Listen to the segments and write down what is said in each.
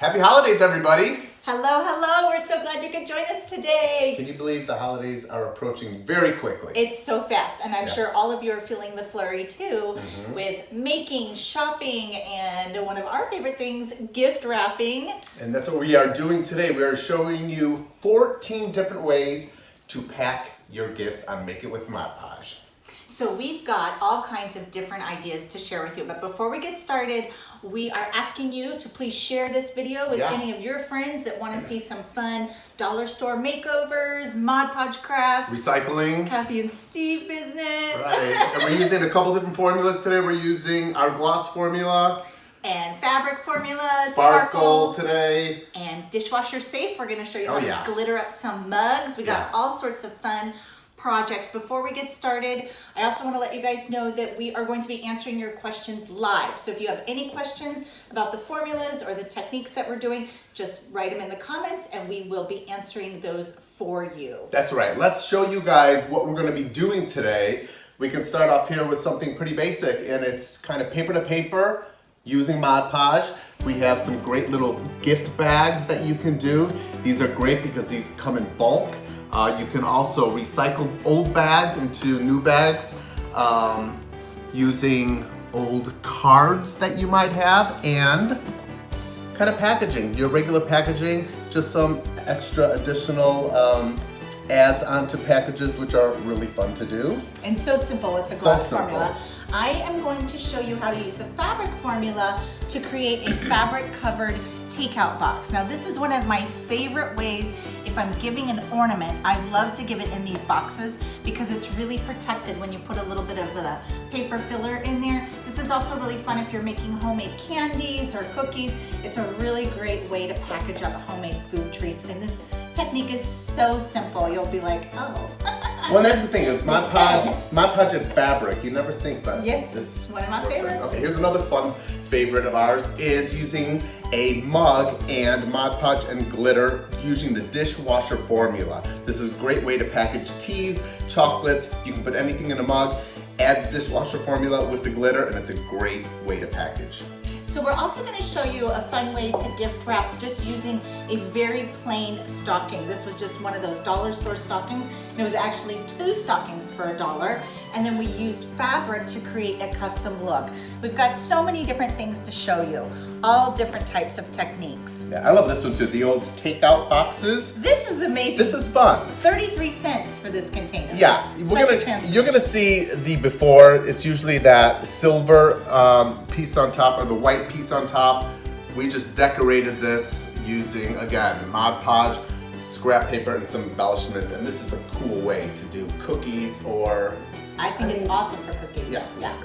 Happy holidays, everybody! Hello, hello. We're so glad you could join us today. Can you believe the holidays are approaching very quickly? It's so fast, and I'm sure all of you are feeling the flurry too with making, shopping, and one of our favorite things, gift wrapping. And that's what we are doing today. We are showing you 14 different ways to pack your gifts on Make It with Mod Podge. So we've got all kinds of different ideas to share with you. But before we get started, we are asking you to please share this video with any of your friends that want to see some fun dollar store makeovers, Mod Podge crafts, recycling, Cathie and Steve business. Right. And we're using a couple different formulas today. We're using our gloss formula. And fabric formula, sparkle today. And dishwasher safe. We're going to show you how to glitter up some mugs. We got all sorts of fun projects. Before we get started, I also want to let you guys know that we are going to be answering your questions live. So if you have any questions about the formulas or the techniques that we're doing, just write them in the comments and we will be answering those for you. That's right. Let's show you guys what we're going to be doing today. We can start off here with something pretty basic, and it's kind of paper to paper using Mod Podge. We have some great little gift bags that you can do. These are great because these come in bulk. You can also recycle old bags into new bags using old cards that you might have, and kind of packaging, your regular packaging, just some extra additional adds onto packages, which are really fun to do. And so simple with the gloss formula. I am going to show you how to use the fabric formula to create a fabric covered takeout box. Now this is one of my favorite ways. If I'm giving an ornament, I love to give it in these boxes because it's really protected when you put a little bit of the paper filler in there. This is also really fun if you're making homemade candies or cookies. It's a really great way to package up homemade food treats, and this technique is so simple. You'll be like, oh. Well, that's the thing, Mod Podge and fabric, you never think about this. Yes, it's one of my favorites. Okay, here's another fun favorite of ours, is using a mug and Mod Podge and glitter using the dishwasher formula. This is a great way to package teas, chocolates. You can put anything in a mug, add the dishwasher formula with the glitter, and it's a great way to package. So we're also going to show you a fun way to gift wrap just using a very plain stocking. This was just one of those dollar store stockings, and it was actually 2 stockings for $1. And then we used fabric to create a custom look. We've got so many different things to show you, all different types of techniques. Yeah, I love this one too, the old takeout boxes. This is amazing. This is fun. 33 cents for this container. Yeah, you're gonna see the before. It's usually that silver piece on top or the white piece on top. We just decorated this using, again, Mod Podge, scrap paper, and some embellishments, and this is a cool way to do cookies or... I think it's awesome for cookies. Yeah.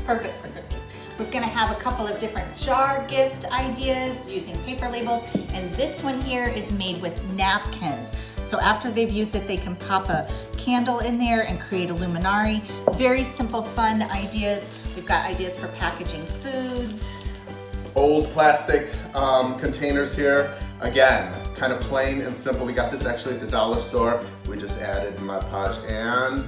Perfect for cookies. We're gonna have a couple of different jar gift ideas using paper labels, and this one here is made with napkins. So after they've used it, they can pop a candle in there and create a luminary. Very simple, fun ideas. We've got ideas for packaging foods. Old plastic containers here. Again, kind of plain and simple. We got this actually at the dollar store. We just added Mod Podge and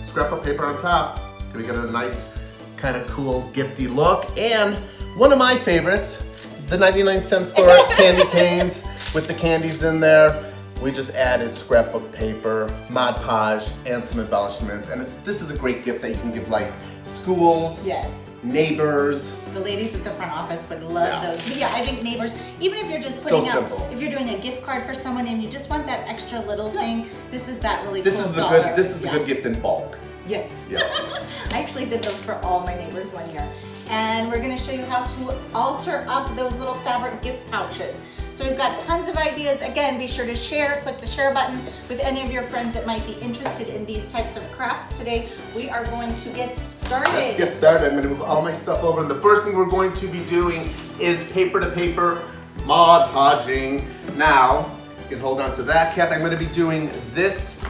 scrap of paper on top so we get a nice kind of cool gifty look. And one of my favorites, the 99-cent store candy canes with the candies in there. We just added scrapbook paper, Mod Podge, and some embellishments. And this is a great gift that you can give like schools, neighbors. The ladies at the front office would love those. But yeah, I think neighbors, even if you're just putting out, if you're doing a gift card for someone and you just want that extra little thing, this is that really cool dollar. This is the good gift in bulk. Yes. I actually did those for all my neighbors one year. And we're gonna show you how to alter up those little fabric gift pouches. So we've got tons of ideas. Again, be sure to share, click the share button with any of your friends that might be interested in these types of crafts. Today, we are going to get started. Let's get started. I'm gonna move all my stuff over. And the first thing we're going to be doing is paper to paper Mod Podging. Now, you can hold on to that, Kath. I'm gonna be doing this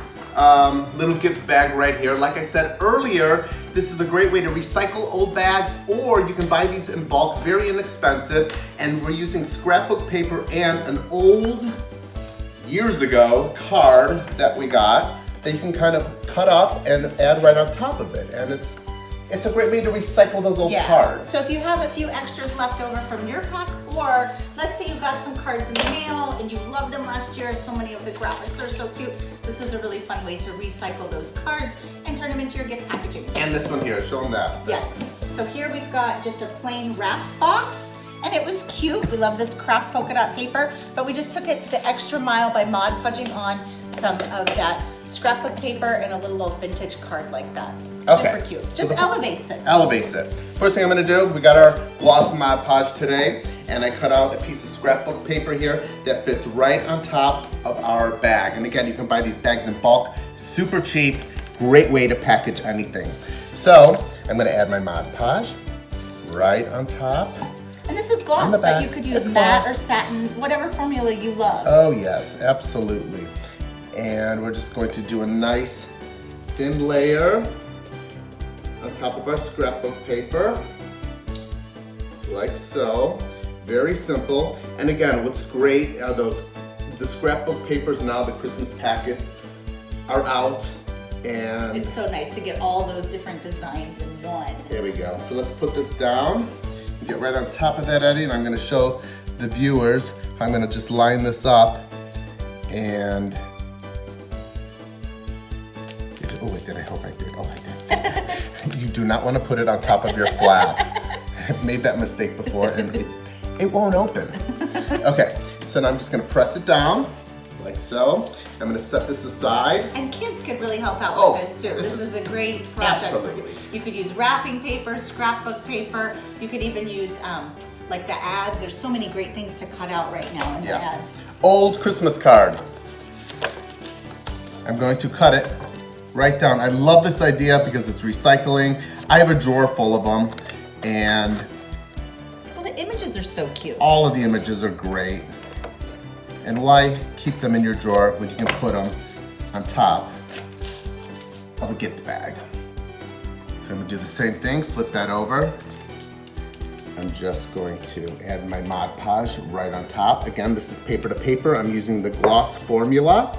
little gift bag right here. Like I said earlier, this is a great way to recycle old bags, or you can buy these in bulk, very inexpensive. And we're using scrapbook paper and an old, years ago, card that we got that you can kind of cut up and add right on top of it. And it's a great way to recycle those old cards. So if you have a few extras left over from your pack, or let's say you got some cards in the mail and you loved them last year. So many of the graphics are so cute. This is a really fun way to recycle those cards and turn them into your gift packaging. And this one here, show them that. Yes, so here we've got just a plain wrapped box. And it was cute. We love this craft polka dot paper, but we just took it the extra mile by Mod Podging on some of that scrapbook paper and a little old vintage card like that. Super cute. Just elevates it. Elevates it. First thing I'm gonna do, we got our gloss Mod Podge today, and I cut out a piece of scrapbook paper here that fits right on top of our bag. And again, you can buy these bags in bulk, super cheap, great way to package anything. So I'm gonna add my Mod Podge right on top. And this is gloss, but you could use matte or satin, whatever formula you love. Oh yes, absolutely. And we're just going to do a nice thin layer on top of our scrapbook paper, like so. Very simple. And again, what's great are the scrapbook papers now, the Christmas packets are out. And it's so nice to get all those different designs in one. There we go. So let's put this down. Get right on top of that, Eddie, and I'm gonna show the viewers. I'm gonna just line this up and, oh wait, did I hope I did? Oh, I did. You do not wanna put it on top of your flap. I've made that mistake before and it won't open. Okay, so now I'm just gonna press it down, like so. I'm gonna set this aside. And kids could really help out with this too. This is a great project for you. You could use wrapping paper, scrapbook paper. You could even use like the ads. There's so many great things to cut out right now in the ads. Old Christmas card. I'm going to cut it right down. I love this idea because it's recycling. I have a drawer full of them and well, the images are so cute. All of the images are great. And why keep them in your drawer when you can put them on top of a gift bag? So I'm gonna do the same thing, flip that over. I'm just going to add my Mod Podge right on top. Again, this is paper to paper. I'm using the gloss formula.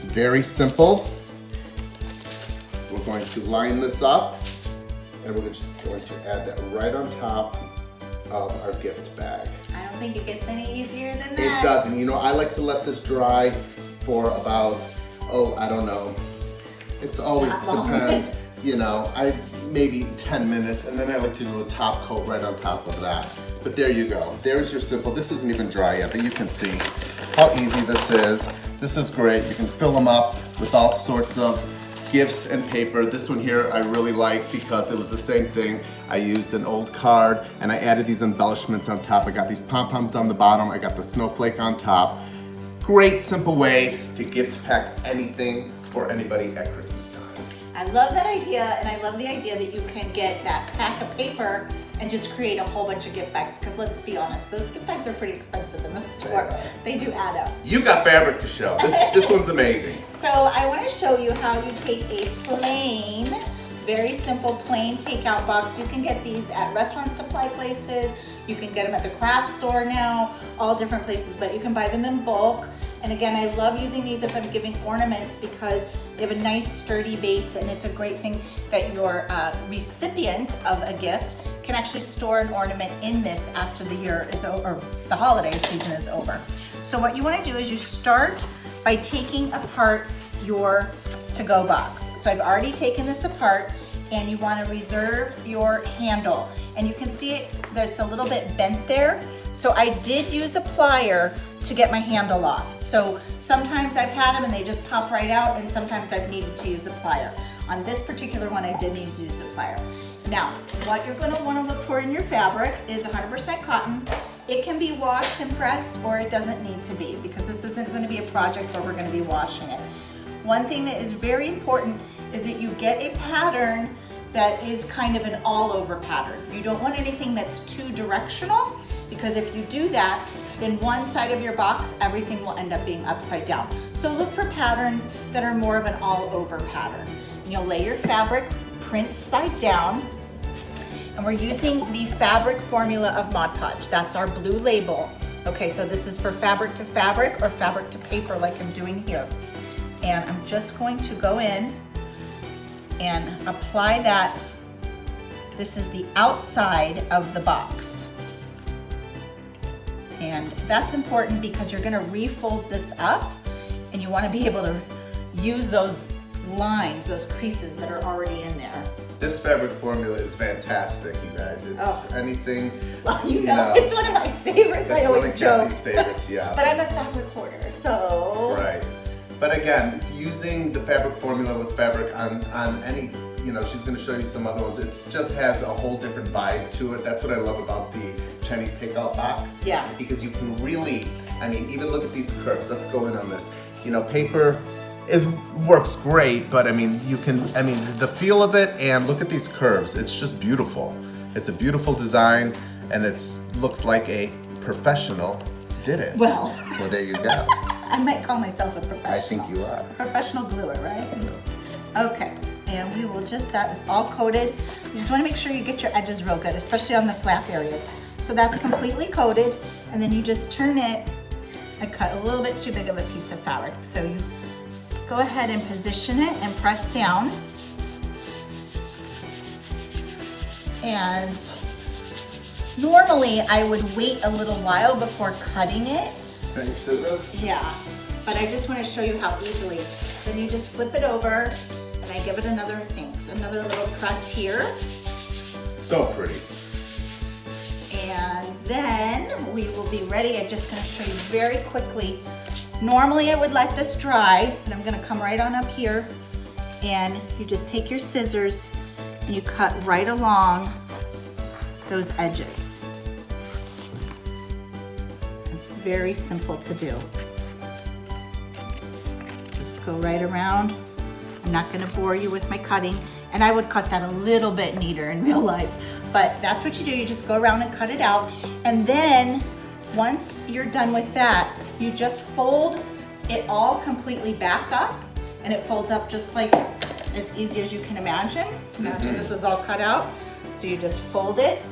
Very simple. We're going to line this up and we're just going to add that right on top of our gift bag. I don't think it gets any easier than that. It doesn't. You know, I like to let this dry for about, I don't know. It's always depends. You know, maybe 10 minutes, and then I like to do a top coat right on top of that. But there you go. There's your simple. This isn't even dry yet, but you can see how easy this is. This is great. You can fill them up with all sorts of gifts and paper. This one here I really like because it was the same thing. I used an old card and I added these embellishments on top. I got these pom-poms on the bottom. I got the snowflake on top. Great simple way to gift pack anything for anybody at Christmas time. I love that idea, and I love the idea that you can get that pack of paper and just create a whole bunch of gift bags, because let's be honest, those gift bags are pretty expensive in the store. They do add up. You got fabric to show. This one's amazing. So I want to show you how you take a plain, very simple plain takeout box. You can get these at restaurant supply places. You can get them at the craft store now, all different places, but you can buy them in bulk. And again, I love using these if I'm giving ornaments because they have a nice sturdy base, and it's a great thing that your recipient of a gift can actually store an ornament in this after the year is over, or the holiday season is over. So what you want to do is you start by taking apart your to-go box. So I've already taken this apart, and you want to reserve your handle. And you can see it that it's a little bit bent there. So I did use a plier to get my handle off. So sometimes I've had them and they just pop right out, and sometimes I've needed to use a plier. On this particular one, I did need to use a plier. Now, what you're gonna wanna look for in your fabric is 100% cotton. It can be washed and pressed, or it doesn't need to be, because this isn't gonna be a project where we're gonna be washing it. One thing that is very important is that you get a pattern that is kind of an all-over pattern. You don't want anything that's too directional, because if you do that, then one side of your box, everything will end up being upside down. So look for patterns that are more of an all-over pattern. And you'll lay your fabric print side down, and we're using the fabric formula of Mod Podge. That's our blue label. Okay, so this is for fabric to fabric or fabric to paper like I'm doing here. And I'm just going to go in and apply that. This is the outside of the box. And that's important because you're gonna refold this up and you wanna be able to use those lines, those creases that are already in there. This fabric formula is fantastic, you guys. It's anything, well, you know, it's one of my favorites. I always joke. It's one of Cathie's favorites, yeah. But I'm a fabric hoarder, so. Right. But again, using the fabric formula with fabric on any, you know, she's gonna show you some other ones. It just has a whole different vibe to it. That's what I love about the Chinese takeout box. Yeah. Because you can really, I mean, even look at these curves. Let's go in on this. You know, paper works great, but I mean, the feel of it, and look at these curves. It's just beautiful. It's a beautiful design, and looks like a professional did it. Well, there you go. I might call myself a professional. I think you are. Professional gluer, right? Okay, and we will that is all coated. You just want to make sure you get your edges real good, especially on the flap areas. So that's completely coated, and then you just turn it. I cut a little bit too big of a piece of fabric, so you go ahead and position it and press down. And normally I would wait a little while before cutting it. Can you scissors? Yeah, but I just want to show you how easily. Then you just flip it over and I give it another little press here. So pretty. And then we will be ready. I'm just going to show you very quickly. Normally I would let this dry, but I'm gonna come right on up here and you just take your scissors and you cut right along those edges. It's very simple to do. Just go right around. I'm not gonna bore you with my cutting, and I would cut that a little bit neater in real life, but that's what you do. You just go around and cut it out, and then once you're done with that, you just fold it all completely back up, and it folds up just like as easy as you can imagine. Imagine this is all cut out. So you just fold it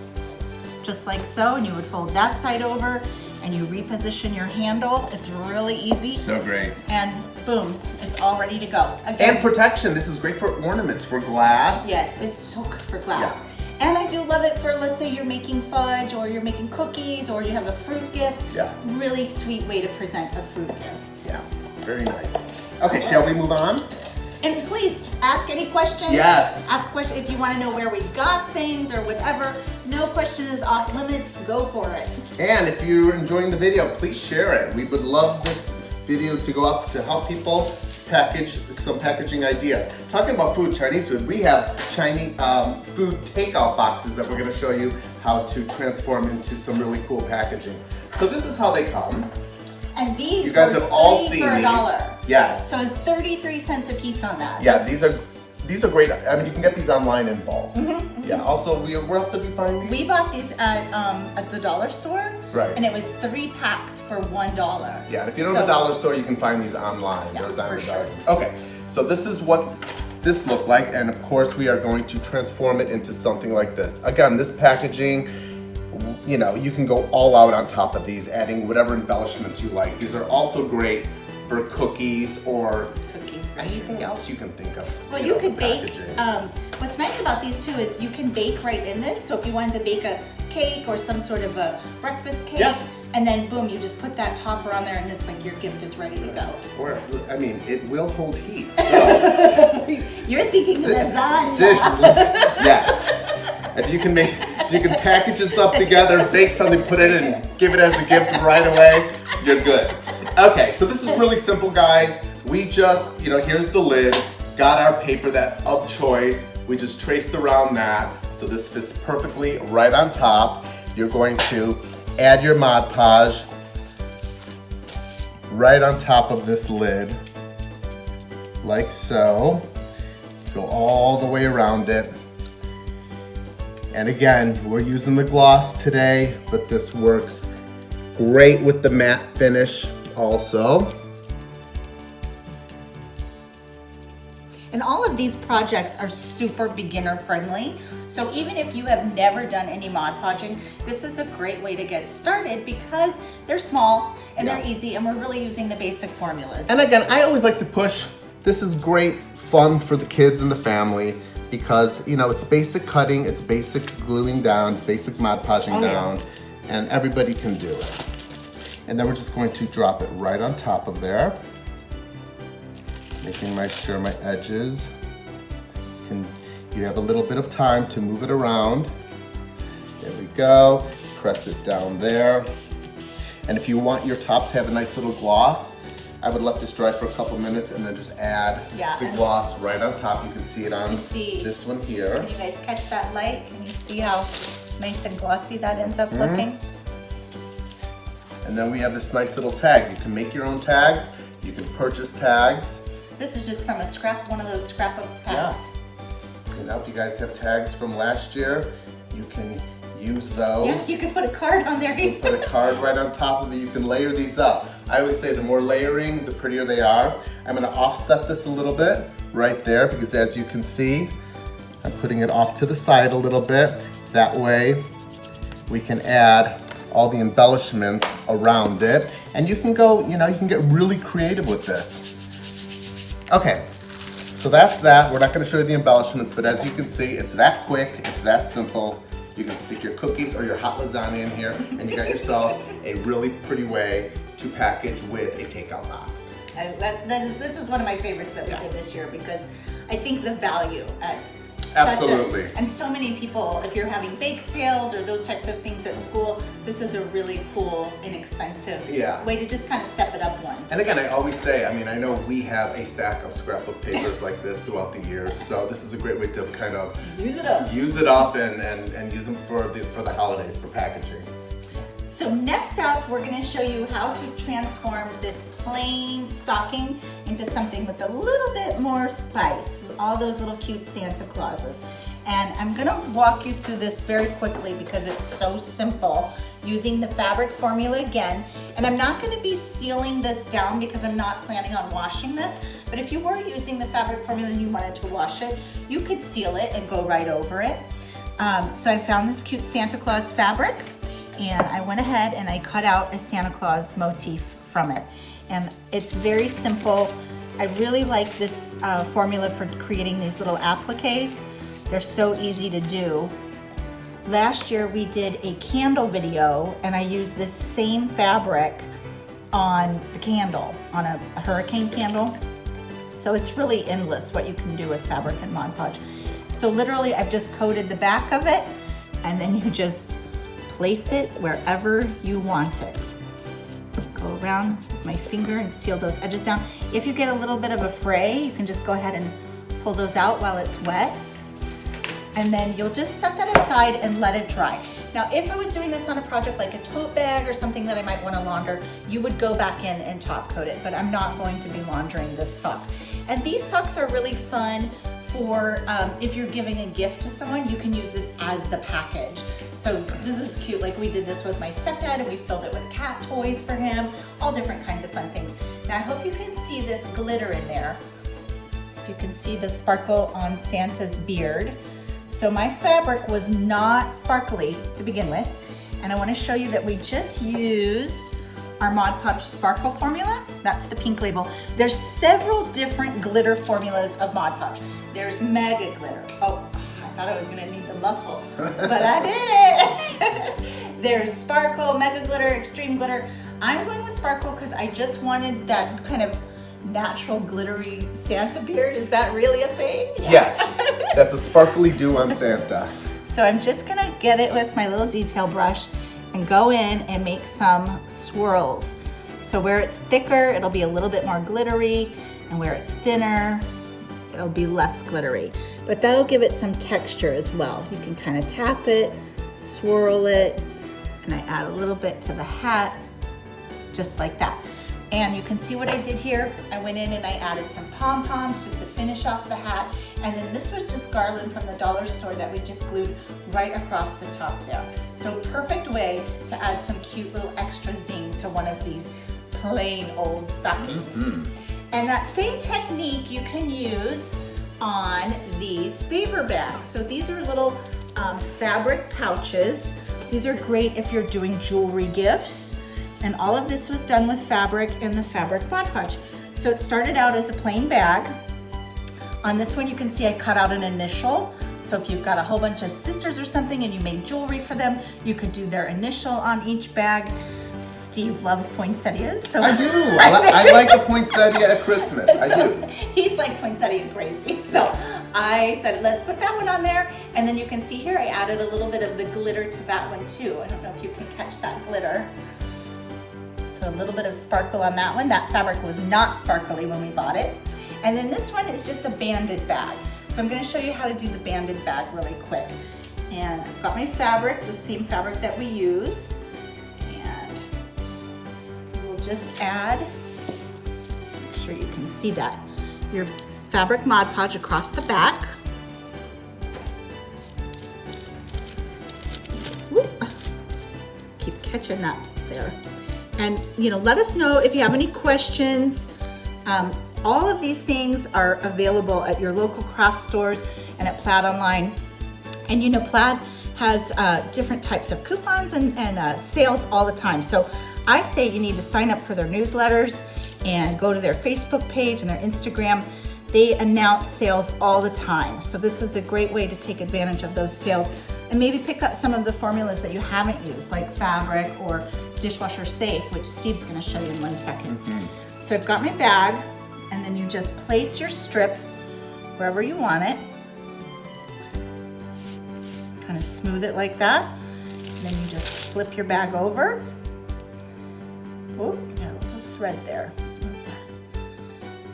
just like so, and you would fold that side over and you reposition your handle. It's really easy. So great. And boom, it's all ready to go. Again, and protection. This is great for ornaments, for glass. Yes, it's so good for glass. Yeah. And I do love it for, let's say you're making fudge or you're making cookies or you have a fruit gift. Yeah. Really sweet way to present a fruit gift. Yeah, very nice. Okay, shall we move on? And please ask any questions. Yes. Ask questions if you want to know where we got things or whatever. No question is off limits. Go for it. And if you're enjoying the video, please share it. We would love this video to go up to help people package some packaging ideas. Talking about food, Chinese food, we have Chinese food takeout boxes that we're going to show you how to transform into some really cool packaging. So this is how they come. And these you guys have all seen for these. $1. Yes. So it's 33 cents a piece on that. Yeah, these are great. I mean, you can get these online in bulk. Yeah. Also, where else did we find these? We bought these at the dollar store. Right. And it was 3 packs for $1. Yeah. And if you don't have a dollar store, you can find these online. Yeah, They're a dime a sure. dozen. Okay. So this is what this looked like, and of course, we are going to transform it into something like this. Again, this packaging, you know, you can go all out on top of these, adding whatever embellishments you like. These are also great for cookies or anything else you can think of. Well, you could bake. What's nice about these too is you can bake right in this. So if you wanted to bake a cake or some sort of a breakfast cake, and then boom, you just put that topper on there, and it's like your gift is ready to go. Or, I mean, it will hold heat. So. You're thinking lasagna. Yes. If you can package this up together, bake something, put it in, and give it as a gift right away, you're good. Okay, so this is really simple, guys. We just, here's the lid, got our paper of choice. We just traced around that, so this fits perfectly right on top. You're going to add your Mod Podge right on top of this lid, like so. Go all the way around it. And again, we're using the gloss today, but this works great with the matte finish also. And all of these projects are super beginner friendly. So even if you have never done any Mod Podging, this is a great way to get started because they're small and they're easy, and we're really using the basic formulas. And again, I always like to push, this is great fun for the kids and the family because, it's basic cutting, it's basic gluing down, basic Mod Podging down, and everybody can do it. And then we're just going to drop it right on top of there. Making sure my edges you have a little bit of time to move it around. There we go. Press it down there. And if you want your top to have a nice little gloss, I would let this dry for a couple minutes and then just add the gloss right on top. You can see it on this one here. Can you guys catch that light? Can you see how nice and glossy that ends up looking? And then we have this nice little tag. You can make your own tags. You can purchase tags. This is just from one of those scrapbook packs. Yeah. You know, if you guys have tags from last year, you can use those. Yes, you can put a card on there. You can put a card right on top of it. You can layer these up. I always say the more layering, the prettier they are. I'm gonna offset this a little bit right there because as you can see, I'm putting it off to the side a little bit. That way we can add all the embellishments around it. And you can go, you can get really creative with this. Okay, so that's that. We're not gonna show you the embellishments, but as you can see, it's that quick, it's that simple. You can stick your cookies or your hot lasagna in here, and you got yourself a really pretty way to package with a takeout box. This is one of my favorites that we did this year because I think the value at Absolutely. And so many people, if you're having bake sales or those types of things at school, this is a really cool, inexpensive way to just kind of step it up one. And again, I always say, I know we have a stack of scrapbook papers like this throughout the years, so this is a great way to kind of use it up and use them for the holidays for packaging. So next up, we're going to show you how to transform this plain stocking into something with a little bit more spice. All those little cute Santa Clauses. And I'm going to walk you through this very quickly because it's so simple, using the fabric formula again. And I'm not going to be sealing this down because I'm not planning on washing this. But if you were using the fabric formula and you wanted to wash it, you could seal it and go right over it. So I found this cute Santa Claus fabric. And I went ahead and I cut out a Santa Claus motif from it. And it's very simple. I really like this formula for creating these little appliques. They're so easy to do. Last year we did a candle video and I used this same fabric on the candle, on a hurricane candle. So it's really endless what you can do with fabric and Mod Podge. So literally I've just coated the back of it and then you just place it wherever you want it. Go around with my finger and seal those edges down. If you get a little bit of a fray, you can just go ahead and pull those out while it's wet. And then you'll just set that aside and let it dry. Now, if I was doing this on a project like a tote bag or something that I might want to launder, you would go back in and top coat it, but I'm not going to be laundering this sock. And these socks are really fun for if you're giving a gift to someone, you can use this as the package. So this is cute, like we did this with my stepdad and we filled it with cat toys for him, all different kinds of fun things. Now I hope you can see this glitter in there. You can see the sparkle on Santa's beard. So my fabric was not sparkly to begin with, and I want to show you that we just used our Mod Podge sparkle formula. That's the pink label. There's several different glitter formulas of Mod Podge. There's mega glitter. Oh, I thought I was gonna need the muscle, but I did it. There's sparkle, mega glitter, extreme glitter. I'm going with sparkle because I just wanted that kind of natural glittery Santa beard. Is that really a thing? Yes, that's a sparkly dew on Santa. So I'm just gonna get it with my little detail brush and go in and make some swirls. So where it's thicker, it'll be a little bit more glittery, and where it's thinner, it'll be less glittery. But that'll give it some texture as well. You can kind of tap it, swirl it, and I add a little bit to the hat, just like that. And you can see what I did here. I went in and I added some pom-poms just to finish off the hat. And then this was just garland from the dollar store that we just glued right across the top there. So perfect way to add some cute little extra zing to one of these plain old stockings. And that same technique you can use on these favor bags. So these are little fabric pouches. These are great if you're doing jewelry gifts. And all of this was done with fabric in the fabric Mod Podge. So it started out as a plain bag. On this one you can see I cut out an initial. So if you've got a whole bunch of sisters or something and you made jewelry for them, you could do their initial on each bag. Steve loves poinsettias, so I do. I like a poinsettia at Christmas. I do. He's like poinsettia crazy. So I said, let's put that one on there. And then you can see here, I added a little bit of the glitter to that one too. I don't know if you can catch that glitter. So a little bit of sparkle on that one. That fabric was not sparkly when we bought it. And then this one is just a banded bag. So I'm gonna show you how to do the banded bag really quick. And I've got my fabric, the same fabric that we used. And we'll just add, make sure you can see that, your fabric Mod Podge across the back. Whoop. Keep catching that there. And let us know if you have any questions. All of these things are available at your local craft stores and at Plaid online. And Plaid has different types of coupons and sales all the time. So I say you need to sign up for their newsletters and go to their Facebook page and their Instagram. They announce sales all the time. So this is a great way to take advantage of those sales and maybe pick up some of the formulas that you haven't used, like fabric or dishwasher safe, which Steve's gonna show you in 1 second. So I've got my bag, and then you just place your strip wherever you want it. Kind of smooth it like that. And then you just flip your bag over. Oh, got a little thread there. Smooth that.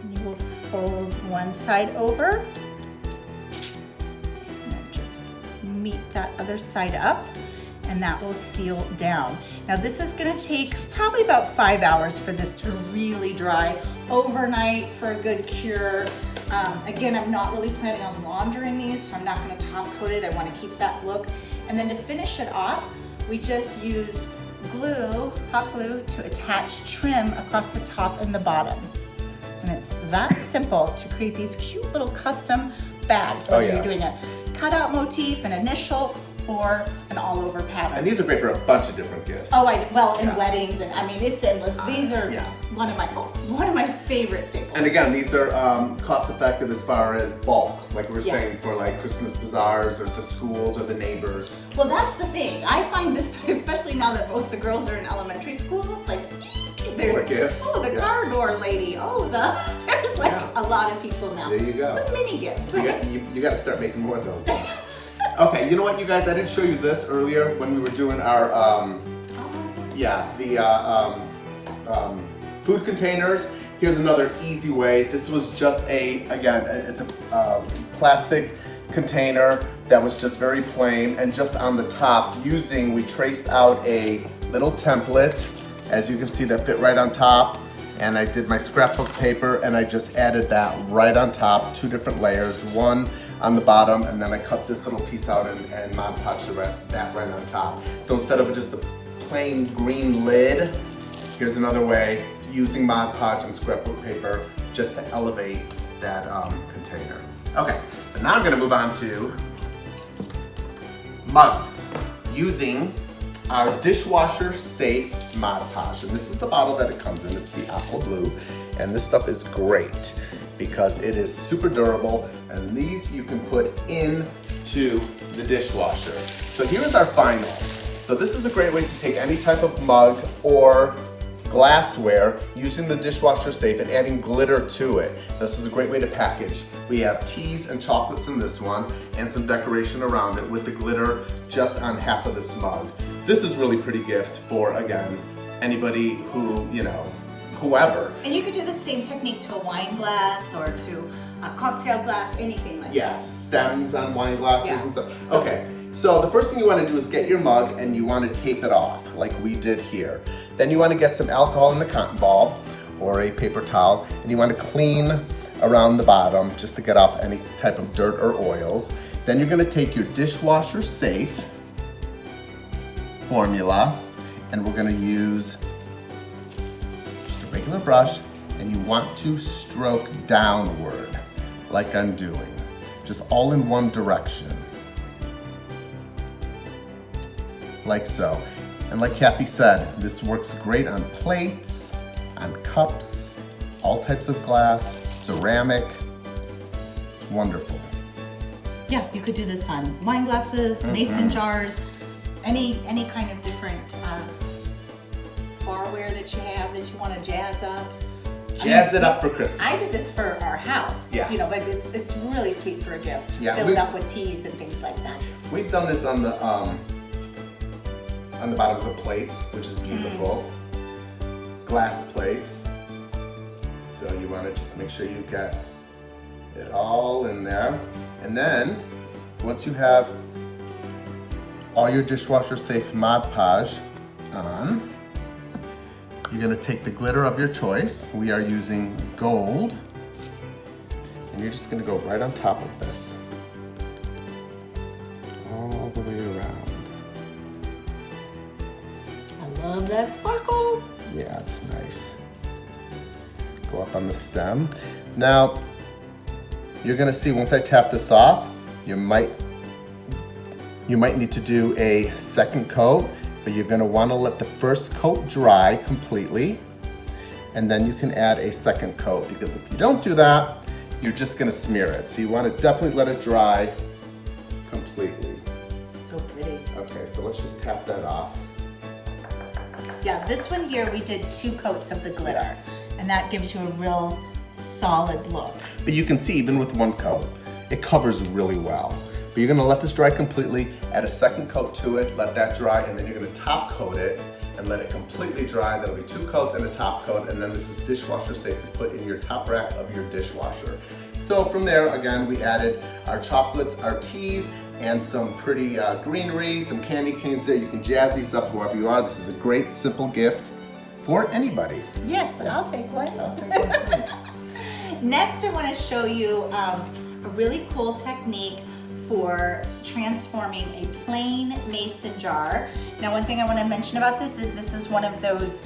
And you will fold one side over. And then just meet that other side up. And that will seal down. Now this is gonna take probably about 5 hours for this to really dry overnight for a good cure. Again, I'm not really planning on laundering these, so I'm not gonna top coat it. I wanna keep that look. And then to finish it off, we just used glue, hot glue, to attach trim across the top and the bottom. And it's that simple to create these cute little custom bags, whether you're doing a cutout motif, an initial, or an all-over pattern. And these are great for a bunch of different gifts. Oh, in weddings, and I mean, it's endless. These are one of my favorite staples. And again, these are cost-effective as far as bulk, like we were saying, for like Christmas bazaars or the schools or the neighbors. Well, that's the thing. I find this time, especially now that both the girls are in elementary school, it's like, there's more gifts. Oh, the car door lady. Oh, there's like a lot of people now. There you go. Some mini gifts. You got to start making more of those. Okay, you know what, you guys? I didn't show you this earlier when we were doing our food containers. Here's another easy way. This was just it's a plastic container that was just very plain, and just on the top we traced out a little template, as you can see, that fit right on top. And I did my scrapbook paper and I just added that right on top, 2 different layers, one on the bottom, and then I cut this little piece out and Mod Podge that right on top. So instead of just the plain green lid, here's another way, using Mod Podge and scrapbook paper just to elevate that container. Okay, but now I'm gonna move on to mugs, using our dishwasher safe Mod Podge. And this is the bottle that it comes in, it's the aqua blue. And this stuff is great because it is super durable, and these you can put into the dishwasher. So here's our final. So this is a great way to take any type of mug or glassware using the dishwasher safe and adding glitter to it. This is a great way to package. We have teas and chocolates in this one and some decoration around it with the glitter just on half of this mug. This is really pretty gift for, again, anybody who, whoever. And you could do the same technique to a wine glass or to a cocktail glass, anything like that. Yes, stems on wine glasses and stuff. Okay, so the first thing you want to do is get your mug and you want to tape it off like we did here. Then you want to get some alcohol in a cotton ball or a paper towel, and you want to clean around the bottom just to get off any type of dirt or oils. Then you're going to take your dishwasher safe formula, and we're going to use just a regular brush, and you want to stroke downward like I'm doing, just all in one direction, like so. And like Cathie said, this works great on plates, on cups, all types of glass, ceramic. It's wonderful. Yeah, you could do this on wine glasses, mason jars, any kind of different barware that you have that you want to jazz up. Jazz it up for Christmas. I did this for our house, Yeah. you know, but it's really sweet for a gift. Yeah, Fill it up with teas and things like that. We've done this on the bottoms of plates, which is beautiful. Glass plates. So you want to just make sure you get it all in there. And then, once you have all your dishwasher safe Mod Podge on, you're going to take the glitter of your choice. We are using gold. And you're just going to go right on top of this. All the way around. I love that sparkle. Yeah, it's nice. Go up on the stem. Now, you're gonna see once I tap this off, you might need to do a second coat, but you're gonna wanna let the first coat dry completely, and then you can add a second coat, because if you don't do that, you're just gonna smear it. So you wanna definitely let it dry completely. So pretty. Okay, so let's just tap that off. Yeah, this one here, we did 2 coats of the glitter, and that gives you a real solid look. But you can see even with 1 coat, it covers really well. But you're gonna let this dry completely, add a second coat to it, let that dry, and then you're gonna top coat it and let it completely dry. There'll be 2 coats and a top coat, and then this is dishwasher safe to put in your top rack of your dishwasher. So from there, again, we added our chocolates, our teas, and some pretty greenery, some candy canes there. You can jazz these up wherever you are. This is a great, simple gift for anybody. Yes, I'll take one. I'll take one. Next, I want to show you a really cool technique for transforming a plain mason jar. Now, one thing I want to mention about this is one of those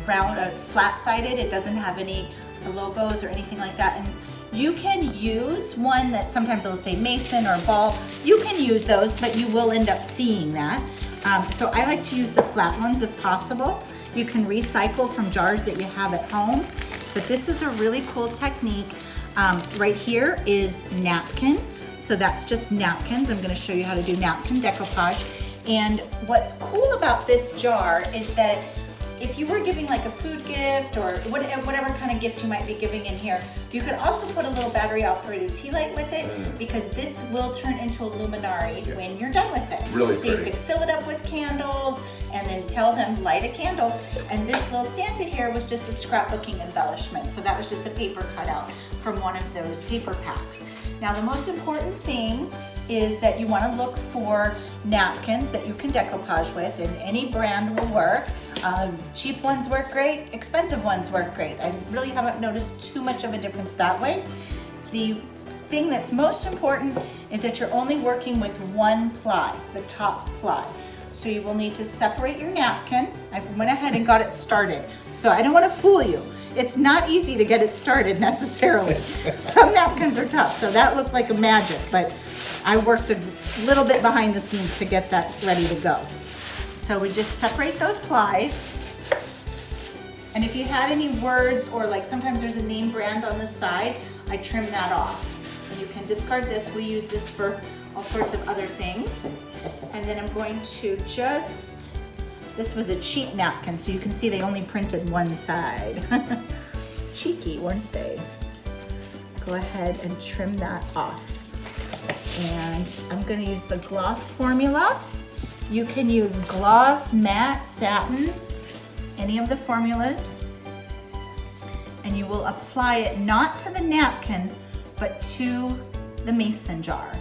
round, flat-sided. It doesn't have any logos or anything like that. And you can use one that sometimes it'll say mason or ball. You can use those, but you will end up seeing that. So I like to use the flat ones if possible. You can recycle from jars that you have at home, but this is a really cool technique. Right here is napkin. So that's just napkins. I'm going to show you how to do napkin decoupage. And what's cool about this jar is that if you were giving like a food gift or whatever kind of gift you might be giving in here, you could also put a little battery operated tea light with it, because this will turn into a luminary when you're done with it. Really so pretty. You could fill it up with candles and then tell them light a candle. And this little Santa here was just a scrapbooking embellishment. So that was just a paper cutout from one of those paper packs. Now the most important thing is that you want to look for napkins that you can decoupage with, and any brand will work. Cheap ones work great, expensive ones work great. I really haven't noticed too much of a difference that way. The thing that's most important is that you're only working with 1 ply, the top ply. So you will need to separate your napkin. I went ahead and got it started. So I don't want to fool you. It's not easy to get it started necessarily. Some napkins are tough, so that looked like a magic, but I worked a little bit behind the scenes to get that ready to go. So we just separate those plies. And if you had any words, or like sometimes there's a name brand on the side, I trim that off. And you can discard this. We use this for all sorts of other things. And then I'm going to just, this was a cheap napkin, so you can see they only printed one side. Cheeky, weren't they? Go ahead and trim that off. And I'm gonna use the gloss formula. You can use gloss, matte, satin, any of the formulas. And you will apply it not to the napkin, but to the mason jar.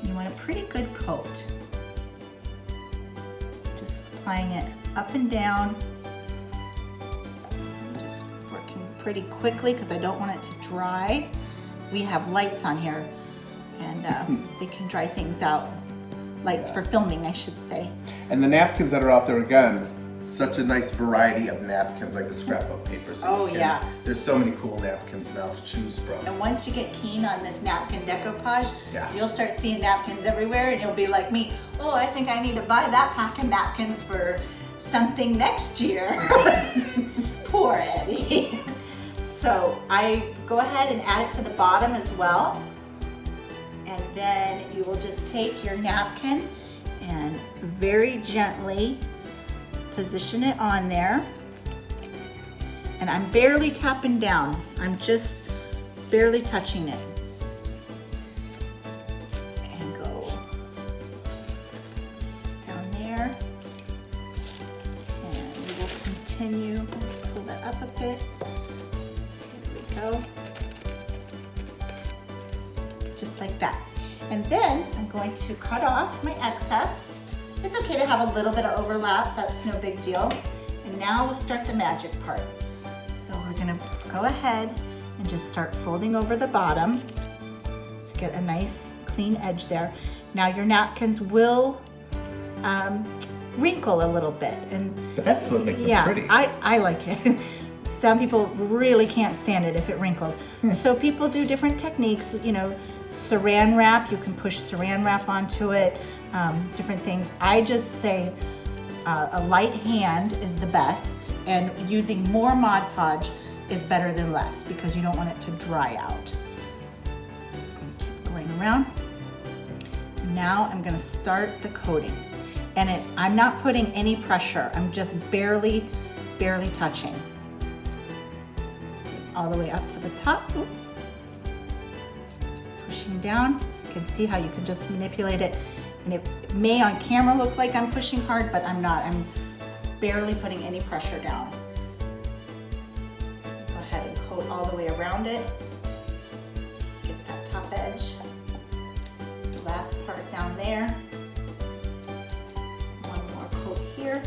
You want a pretty good coat. Just applying it up and down. Just working pretty quickly because I don't want it to dry. We have lights on here, and they can dry things out. Lights for filming, I should say. And the napkins that are out there, again, such a nice variety of napkins, like the scrapbook paper. So yeah. There's so many cool napkins now to choose from. And once you get keen on this napkin decoupage, Yeah. you'll start seeing napkins everywhere, and you'll be like me, oh, I think I need to buy that pack of napkins for something next year. Poor Eddie. So I go ahead and add it to the bottom as well. And then you will just take your napkin and very gently position it on there. And I'm barely tapping down. I'm just barely touching it. And go down there. And we will continue. Pull that up a bit. There we go. Just like that. And then I'm going to cut off my excess. It's okay to have a little bit of overlap, that's no big deal. And now we'll start the magic part. So we're gonna go ahead and just start folding over the bottom to get a nice clean edge there. Now your napkins will wrinkle a little bit. But that's what makes them pretty. I like it. Some people really can't stand it if it wrinkles. So people do different techniques, you know, saran wrap, you can push saran wrap onto it, different things. I just say a light hand is the best, and using more Mod Podge is better than less because you don't want it to dry out. Keep going around. Now I'm gonna start the coating. And I'm not putting any pressure, I'm just barely touching. All the way up to the top. Ooh. Pushing down. You can see how you can just manipulate it. And it may on camera look like I'm pushing hard, but I'm not. I'm barely putting any pressure down. Go ahead and coat all the way around it. Get that top edge. Last part down there. One more coat here.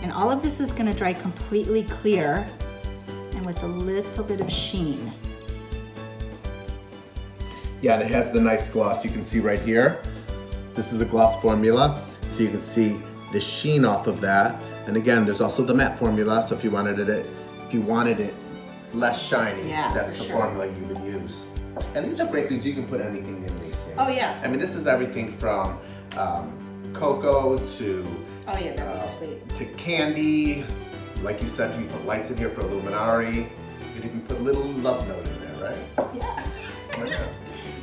And all of this is going to dry completely clear and with a little bit of sheen. Yeah, and it has the nice gloss you can see right here. This is the gloss formula, so you can see the sheen off of that. And again, there's also the matte formula, so if you wanted it less shiny, that's the formula you would use. And these are great because you can put anything in these things. Oh yeah. I mean, this is everything from cocoa to oh yeah, that'd be sweet. To candy. Like you said, you put lights in here for Illuminati. You could even put a little love note in there, right? Yeah.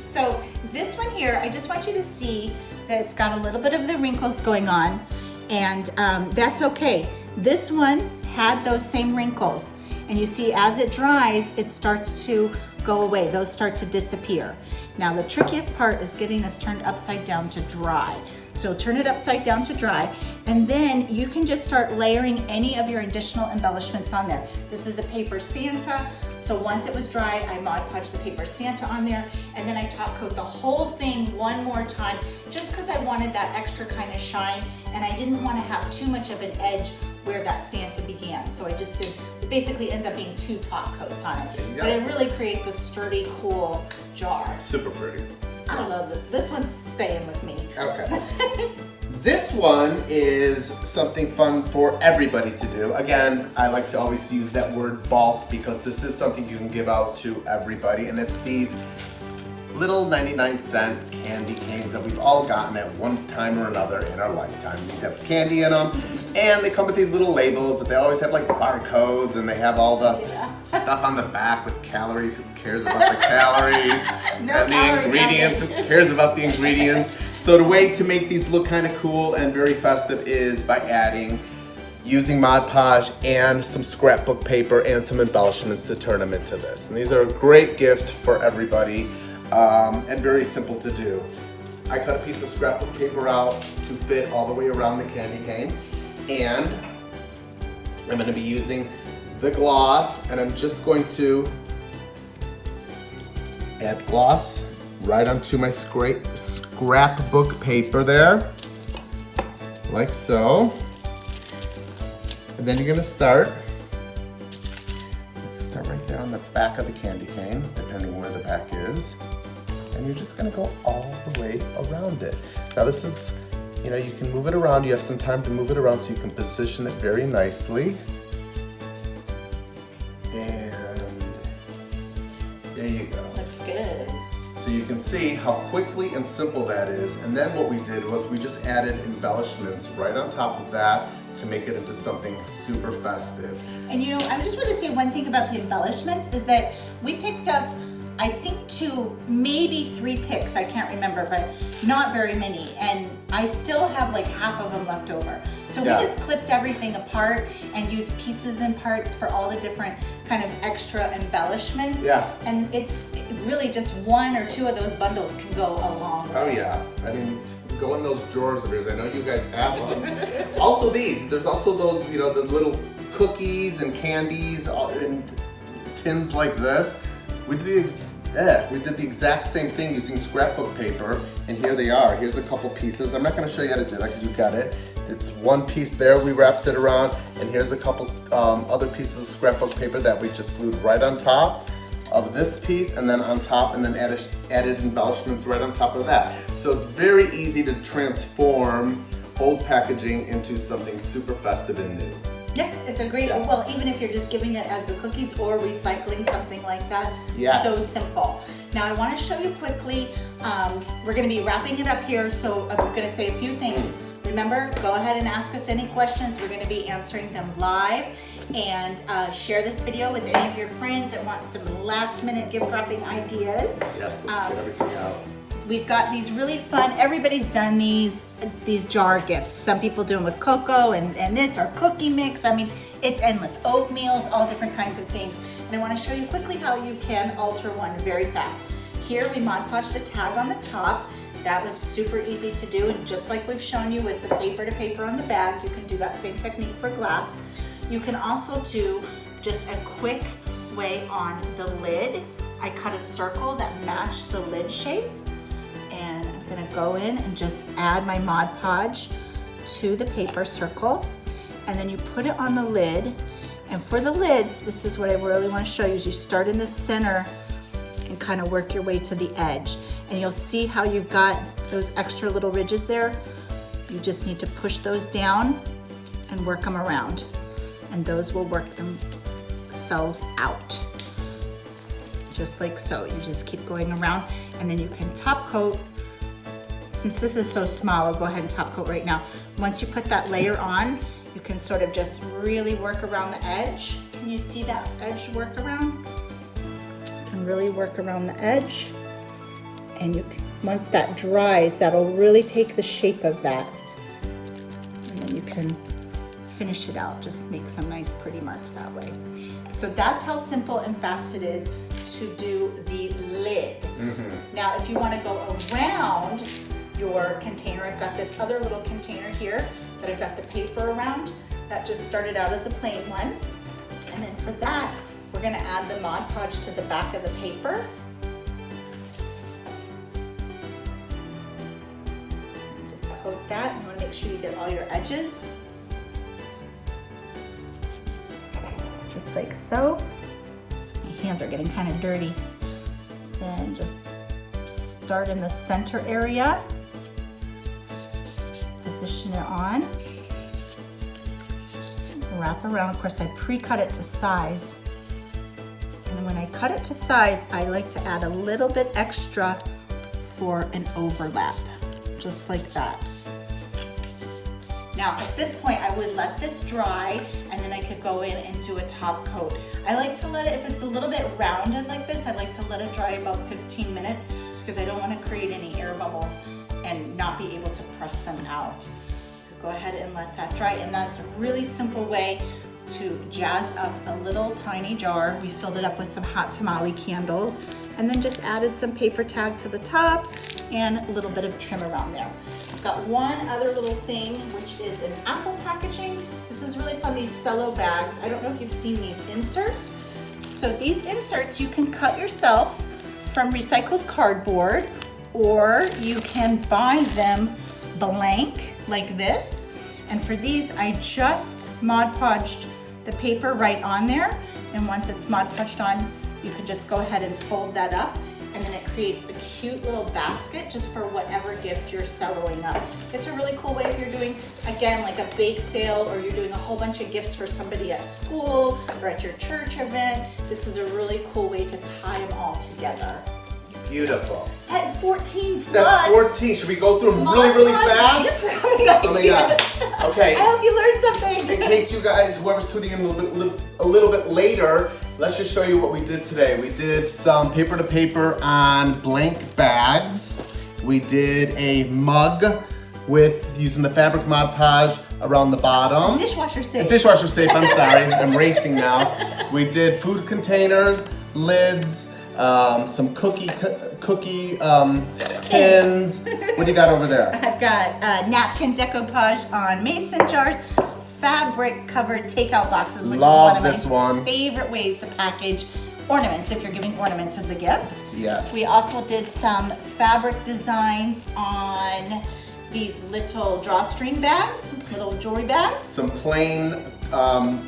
So this one here, I just want you to see that it's got a little bit of the wrinkles going on, and that's okay. This one had those same wrinkles, and you see as it dries, it starts to go away. Those start to disappear. Now the trickiest part is getting this turned upside down to dry. So turn it upside down to dry, and then you can just start layering any of your additional embellishments on there. This is a paper Santa, so once it was dry, I Mod Podged the paper Santa on there, and then I top coat the whole thing one more time, just because I wanted that extra kind of shine, and I didn't want to have too much of an edge where that Santa began. So I just did, it basically ends up being 2 top coats on it. But it really creates a sturdy, cool jar. Super pretty. I love this. This one's staying with me. Okay. This one is something fun for everybody to do. Again, I like to always use that word bulk because this is something you can give out to everybody, and it's these little 99-cent candy canes that we've all gotten at one time or another in our lifetime. These have candy in them, and they come with these little labels, but they always have like barcodes, and they have all the stuff on the back with calories. Who cares about the calories? No and the ingredients. Who cares about the ingredients? So the way to make these look kind of cool and very festive is by using Mod Podge and some scrapbook paper and some embellishments to turn them into this. And these are a great gift for everybody. And very simple to do. I cut a piece of scrapbook paper out to fit all the way around the candy cane, and I'm going to be using the gloss, and I'm just going to add gloss right onto my scrapbook paper there, like so. And then you're going to start right there on the back of the candy cane, depending where the back is. And you're just gonna go all the way around it. Now this is, you can move it around. You have some time to move it around so you can position it very nicely. And there you go. Looks good. So you can see how quickly and simple that is. And then what we did was we just added embellishments right on top of that to make it into something super festive. And I just want to say one thing about the embellishments is that we picked up, I think 2, maybe 3 picks, I can't remember, but not very many. And I still have like half of them left over. So we just clipped everything apart and used pieces and parts for all the different kind of extra embellishments. Yeah. And it's really just 1 or 2 of those bundles can go a long way. Oh yeah, I mean, go in those drawers of yours. I know you guys have them. Also there's also those, you know, the little cookies and candies in tins like this. We did the exact same thing using scrapbook paper, and here they are. Here's a couple pieces. I'm not going to show you how to do that because you got it. It's 1 piece there, we wrapped it around, and here's a couple other pieces of scrapbook paper that we just glued right on top of this piece, and then on top, and then added embellishments right on top of that. So it's very easy to transform old packaging into something super festive and new. Yeah, it's a great, well, even if you're just giving it as the cookies or recycling something like that, so simple. Now I want to show you quickly, we're going to be wrapping it up here, so I'm going to say a few things. Remember, go ahead and ask us any questions. We're going to be answering them live, and share this video with any of your friends that want some last minute gift wrapping ideas. Yes, let's get everything out. We've got these really fun, everybody's done these jar gifts. Some people do them with cocoa and this, or cookie mix. I mean, it's endless. Oatmeals, all different kinds of things. And I want to show you quickly how you can alter one very fast. Here we Mod Podged a tag on the top. That was super easy to do, and just like we've shown you with the paper to paper on the bag, you can do that same technique for glass. You can also do just a quick way on the lid. I cut a circle that matched the lid shape. And I'm gonna go in and just add my Mod Podge to the paper circle. And then you put it on the lid. And for the lids, this is what I really wanna show you, is you start in the center and kind of work your way to the edge. And you'll see how you've got those extra little ridges there. You just need to push those down and work them around. And those will work themselves out. Just like so. You just keep going around, and then you can top coat. Since this is so small, I'll go ahead and top coat right now. Once you put that layer on, you can sort of just really work around the edge. Can you see that edge work around? You can really work around the edge. And you can, once that dries, that'll really take the shape of that. And then you can finish it out, just make some nice pretty marks that way. So that's how simple and fast it is to do the lid. Now if you want to go around your container, I've got this other little container here that I've got the paper around. That just started out as a plain one. And then for that, we're going to add the Mod Podge to the back of the paper. Just coat that. You want to make sure you get all your edges. Just like so. My hands are getting kind of dirty. Then just start in the center area. Position it on. Wrap around. Of course, I pre-cut it to size. And when I cut it to size, I like to add a little bit extra for an overlap, just like that. Now at this point, I would let this dry, and then I could go in and do a top coat. I like to let it, if it's a little bit rounded like this, I like to let it dry about 15 minutes because I don't want to create any air bubbles and not be able to press them out. So go ahead and let that dry, and that's a really simple way to jazz up a little tiny jar. We filled it up with some hot tamale candles, and then just added some paper tag to the top and a little bit of trim around there. I've got one other little thing, which is an apple packaging. This is really fun, these cello bags. I don't know if you've seen these inserts. So these inserts you can cut yourself from recycled cardboard, or you can buy them blank like this. And for these, I just Mod Podged the paper right on there. And once it's Mod Podged on, you can just go ahead and fold that up, and then it creates a cute little basket just for whatever gift you're celloing up. It's a really cool way if you're doing, again, like a bake sale, or you're doing a whole bunch of gifts for somebody at school or at your church event. This is a really cool way to tie them all together. Beautiful. That is 14 plus. That's 14. Should we go through them really fast? Oh my God. Okay. I hope you learned something. In case you guys, whoever's tuning in a little bit later, let's just show you what we did today. We did some paper to paper on blank bags. We did a mug with using the fabric Mod Podge around the bottom. Dishwasher safe. A dishwasher safe, I'm sorry, I'm racing now. We did food container lids, some cookie tins. What do you got over there? I've got napkin decoupage on mason jars, fabric covered takeout boxes, which Love is one of my favorite ways to package ornaments if you're giving ornaments as a gift. Yes. We also did some fabric designs on these little drawstring bags, little jewelry bags. Some plain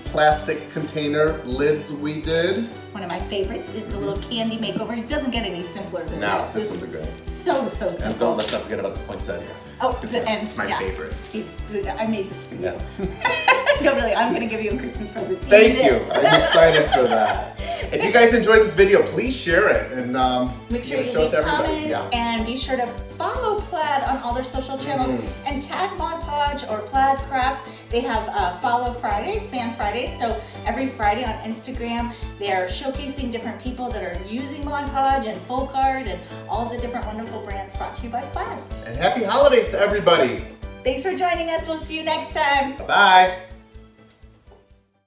plastic container lids we did. One of my favorites is the little candy makeover. It doesn't get any simpler than No, this. this one's a good. So simple. And don't let's not forget about the poinsettia. Oh, and my favorite. Steve's, I made this for you. Yeah. No, really, I'm gonna give you a Christmas present. Thank you. I'm excited for that. If you guys enjoyed this video, please share it and make sure you show it leave to everybody. comments Yeah. and be sure to follow Plaid on all their social channels and tag Mod Podge or Plaid Crafts. They have Follow Fridays, Fan Fridays. So every Friday on Instagram, they are showcasing different people that are using Mod Podge and Full Card and all the different wonderful brands brought to you by Plaid. And happy holidays to everybody. Thanks for joining us. We'll see you next time. Bye-bye.